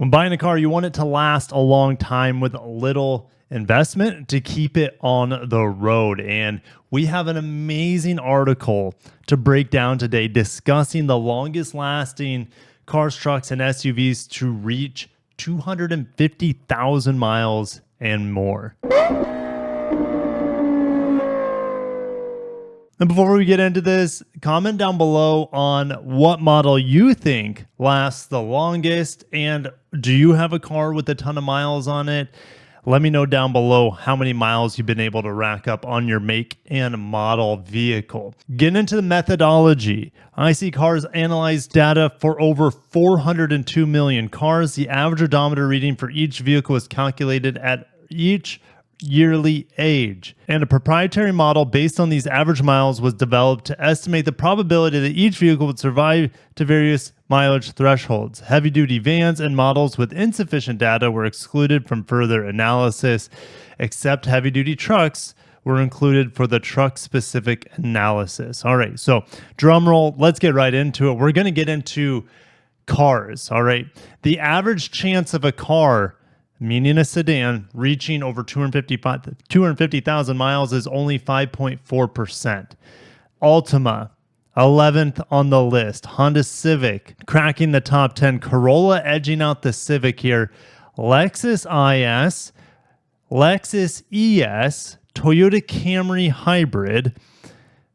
When buying a car, you want it to last a long time with little investment to keep it on the road. And we have an amazing article to break down today discussing the longest lasting cars, trucks, and SUVs to reach 250,000 miles and more. And before we get into this, comment down below on what model you think lasts the longest, and do you have a car with a ton of miles on it? Let me know down below how many miles you've been able to rack up on your make and model vehicle. Getting into the methodology, IC Cars analyzed data for over 402 million cars. The average odometer reading for each vehicle is calculated at each yearly age, and a proprietary model based on these average miles was developed to estimate the probability that each vehicle would survive to various mileage thresholds. Heavy-duty vans and models with insufficient data were excluded from further analysis, except heavy-duty trucks were included for the truck-specific analysis. All right, so drum roll, let's get right into it. We're going to get into cars, all right? The average chance of a car, meaning a sedan, reaching over 250,000 miles is only 5.4%. Altima, 11th on the list. Honda Civic, cracking the top 10. Corolla edging out the Civic here. Lexus IS, Lexus ES, Toyota Camry Hybrid.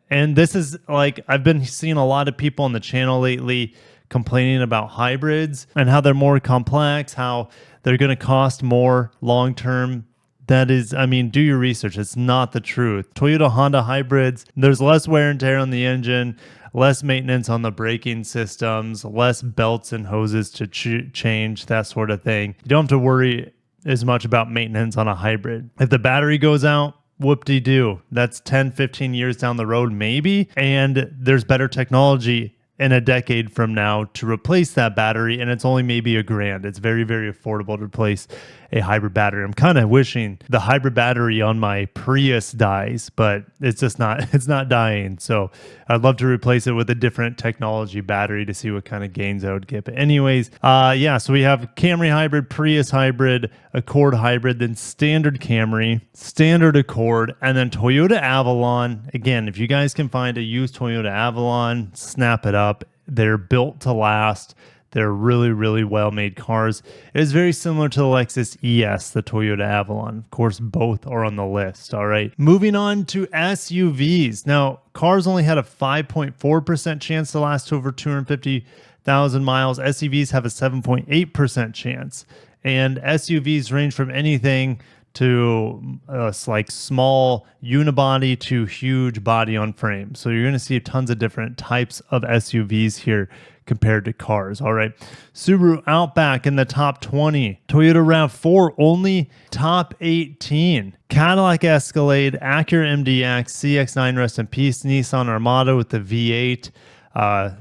And this is like, I've been seeing a lot of people on the channel lately complaining about hybrids and how they're more complex, how they're going to cost more long-term. That is, I mean, do your research. It's not the truth. Toyota Honda hybrids, there's less wear and tear on the engine, less maintenance on the braking systems, less belts and hoses to change, that sort of thing. You don't have to worry as much about maintenance on a hybrid. If the battery goes out, whoop-de-doo. That's 10, 15 years down the road, maybe. And there's better technology in a decade from now to replace that battery, and it's only maybe $1,000. It's very, very affordable to replace a hybrid battery. I'm kind of wishing the hybrid battery on my Prius dies, but it's just not, it's not dying. So I'd love to replace it with a different technology battery to see what kind of gains I would get. But anyways, yeah, so we have Camry hybrid, Prius hybrid, Accord hybrid, then standard Camry, standard Accord, and then Toyota Avalon. Again, if you guys can find a used Toyota Avalon, snap it up. They're built to last. They're really, really well-made cars. It is very similar to the Lexus ES, the Toyota Avalon. Of course, both are on the list, all right? Moving on to SUVs. Now, cars only had a 5.4% chance to last over 250,000 miles. SUVs have a 7.8% chance. And SUVs range from anything to like small unibody to huge body on frame. So you're going to see tons of different types of SUVs here compared to cars. All right. Subaru Outback in the top 20. Toyota RAV4 only top 18. Cadillac Escalade, Acura MDX, CX-9 rest in peace, Nissan Armada with the V8.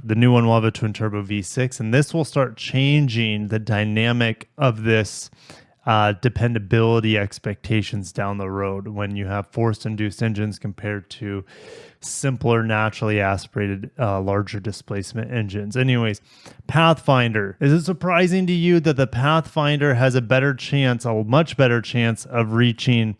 The new one will have a twin turbo V6, and this will start changing the dynamic of this dependability expectations down the road when you have forced induced engines compared to simpler, naturally aspirated, larger displacement engines. Anyways, Pathfinder. Is it surprising to you that the Pathfinder has a better chance, a much better chance of reaching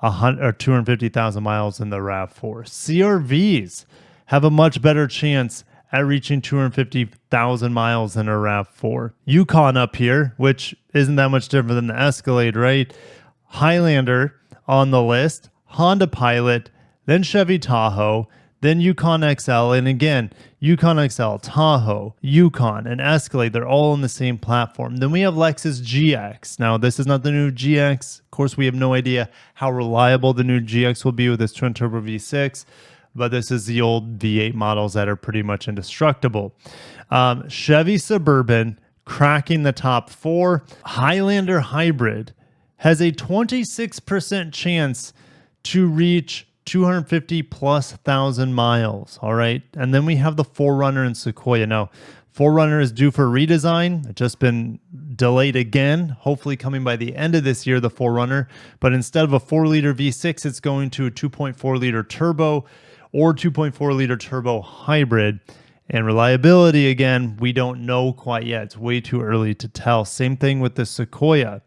250,000 miles than the RAV4? CRVs have a much better chance at reaching 250,000 miles than a RAV4. Yukon up here, which isn't that much different than the Escalade, right? Highlander on the list, Honda Pilot, then Chevy Tahoe, then Yukon XL, and again, Yukon XL, Tahoe, Yukon, and Escalade, they're all on the same platform. Then we have Lexus GX. Now, this is not the new GX. Of course, we have no idea how reliable the new GX will be with this twin turbo V6. But this is the old V8 models that are pretty much indestructible. Chevy Suburban cracking the top 4. Highlander Hybrid has a 26% chance to reach 250,000+ miles. All right. And then we have the 4Runner and Sequoia. Now, 4Runner is due for redesign. It's just been delayed again, hopefully coming by the end of this year, the 4Runner. But instead of a 4-liter V6, it's going to a 2.4-liter turbo or 2.4-liter turbo hybrid. And reliability, again, we don't know quite yet. It's way too early to tell. Same thing with the Sequoia,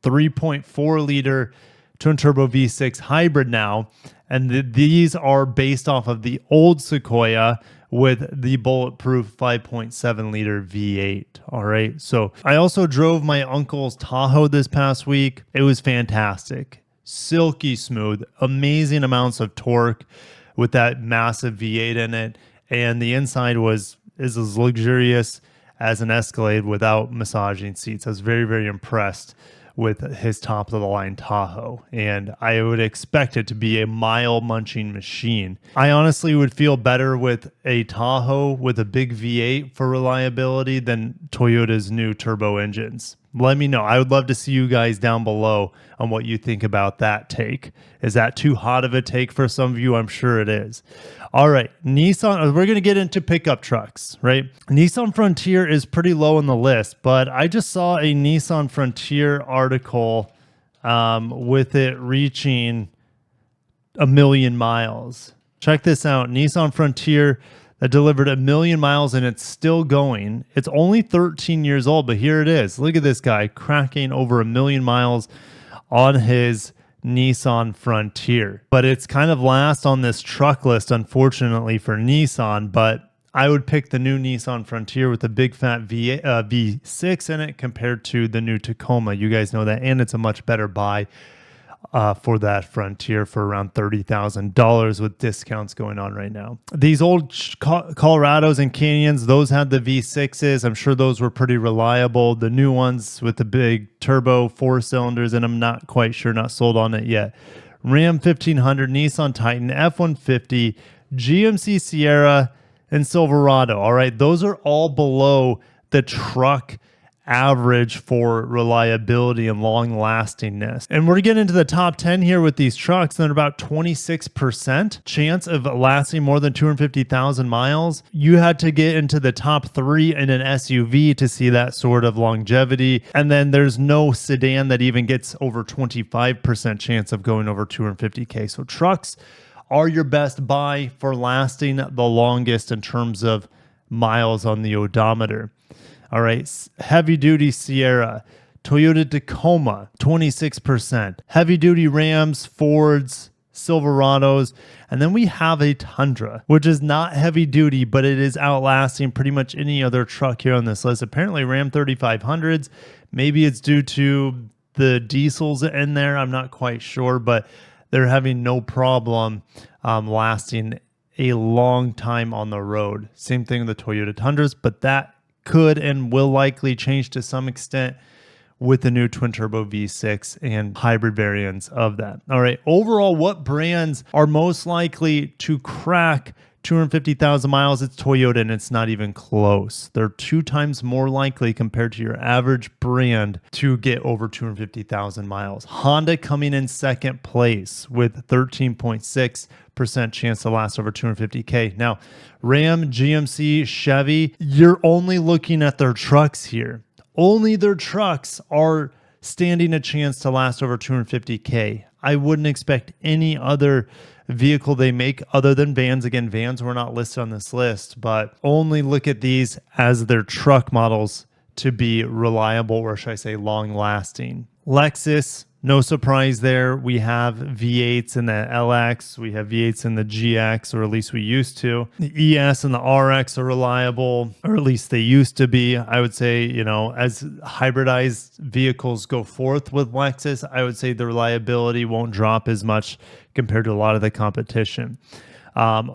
3.4 liter twin turbo V6 hybrid now. And these are based off of the old Sequoia with the bulletproof 5.7 liter V8. All right. So I also drove my uncle's Tahoe this past week. It was fantastic. Silky smooth, amazing amounts of torque with that massive V8 in it. And the inside is as luxurious as an Escalade without massaging seats. I was very, very impressed with his top of the line Tahoe, and I would expect it to be a mile munching machine. I honestly would feel better with a Tahoe with a big V8 for reliability than Toyota's new turbo engines. Let me know. I would love to see you guys down below on what you think about that take. Is that too hot of a take for some of you? I'm sure it is. All right, Nissan, we're going to get into pickup trucks, right? Nissan Frontier is pretty low on the list, but I just saw a Nissan Frontier article with it reaching 1 million miles. Check this out. Nissan Frontier that delivered 1 million miles and it's still going. It's only 13 years old, but here it is. Look at this guy cracking over 1 million miles on his Nissan Frontier. But it's kind of last on this truck list, unfortunately, for Nissan. But I would pick the new Nissan Frontier with the big fat V6 in it compared to the new Tacoma. You guys know that. And it's a much better buy for that Frontier for around $30,000 with discounts going on right now. These old Colorados and Canyons, those had the V6s. I'm sure those were pretty reliable. The new ones with the big turbo 4 cylinders, and I'm not quite sure, not sold on it yet. Ram 1500, Nissan Titan, F-150, GMC Sierra, and Silverado. All right, those are all below the truck average for reliability and long lastingness. And we're getting into the top 10 here with these trucks, and they're about 26% chance of lasting more than 250,000 miles. You had to get into the top 3 in an SUV to see that sort of longevity. And then there's no sedan that even gets over 25% chance of going over 250K. So trucks are your best buy for lasting the longest in terms of miles on the odometer. All right, heavy duty Sierra, Toyota Tacoma, 26%, heavy duty Rams, Fords, Silverados, and then we have a Tundra, which is not heavy duty, but it is outlasting pretty much any other truck here on this list. Apparently Ram 3500s, maybe it's due to the diesels in there, I'm not quite sure, but they're having no problem lasting a long time on the road. Same thing with the Toyota Tundras, but that could and will likely change to some extent with the new twin turbo V6 and hybrid variants of that. All right, overall, what brands are most likely to crack 250,000 miles? It's Toyota, and it's not even close. They're 2 times more likely compared to your average brand to get over 250,000 miles. Honda coming in second place with 13.6% chance to last over 250K. Now, Ram, GMC, Chevy, you're only looking at their trucks here. Only their trucks are standing a chance to last over 250K. I wouldn't expect any other vehicle they make other than vans. Again, vans were not listed on this list, but only look at these as their truck models to be reliable, or should I say long lasting. Lexus, no surprise there. We have V8s in the LX. We have V8s in the GX, or at least we used to. The ES and the RX are reliable, or at least they used to be. I would say, you know, as hybridized vehicles go forth with Lexus, I would say the reliability won't drop as much compared to a lot of the competition.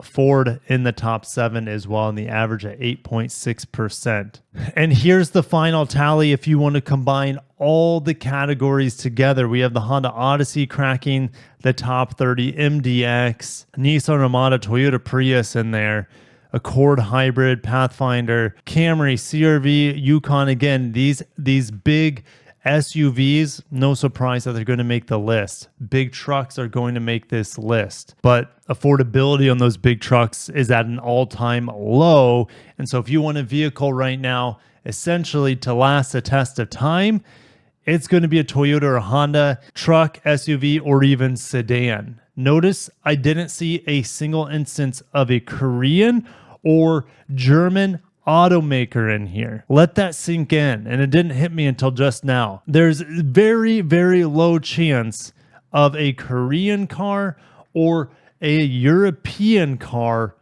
Ford in the top 7 as well, and the average at 8.6%. And here's the final tally. If you want to combine all the categories together, we have the Honda Odyssey cracking the top 30, MDX, Nissan Armada, Toyota Prius in there, Accord Hybrid, Pathfinder, Camry, CRV, Yukon. Again, these big SUVs, no surprise that they're going to make the list. Big trucks are going to make this list, but affordability on those big trucks is at an all-time low. And so if you want a vehicle right now, essentially to last the test of time, it's going to be a Toyota or Honda truck, SUV, or even sedan. Notice I didn't see a single instance of a Korean or German automaker in here. Let that sink in. And it didn't hit me until just now. There's very, very low chance of a Korean car or a European car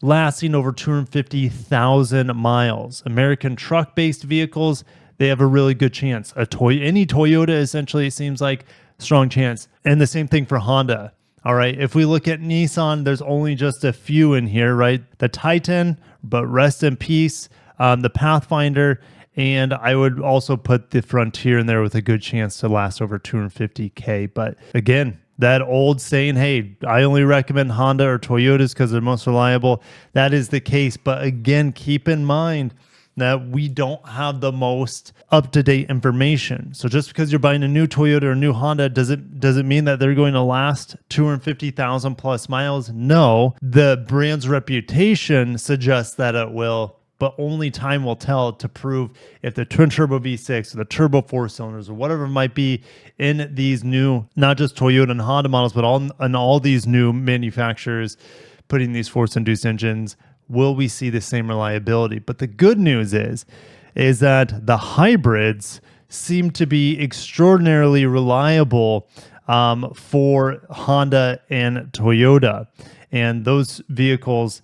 lasting over 250,000 miles. American truck-based vehicles, they have a really good chance. Any Toyota, essentially, it seems like strong chance. And the same thing for Honda. All right, if we look at Nissan, there's only just a few in here, right? The Titan, but rest in peace. The Pathfinder, and I would also put the Frontier in there with a good chance to last over 250K. But again, that old saying, hey, I only recommend Honda or Toyotas because they're most reliable. That is the case. But again, keep in mind that we don't have the most up-to-date information. So just because you're buying a new Toyota or a new Honda, does it mean that they're going to last 250,000 plus miles? No. The brand's reputation suggests that it will, but only time will tell to prove if the twin turbo V6 or the turbo 4 cylinders or whatever it might be in these new, not just Toyota and Honda models, but all these new manufacturers putting these force-induced engines, will we see the same reliability? But the good news is that the hybrids seem to be extraordinarily reliable for Honda and Toyota. And those vehicles,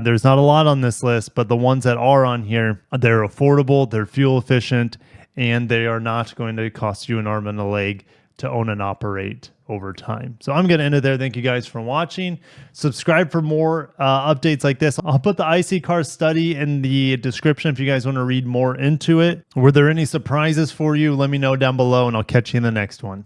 there's not a lot on this list, but the ones that are on here, they're affordable, they're fuel efficient, and they are not going to cost you an arm and a leg to own and operate over time. So I'm going to end it there. Thank you guys for watching. Subscribe for more updates like this. I'll put the IC car study in the description if you guys want to read more into it. Were there any surprises for you? Let me know down below, and I'll catch you in the next one.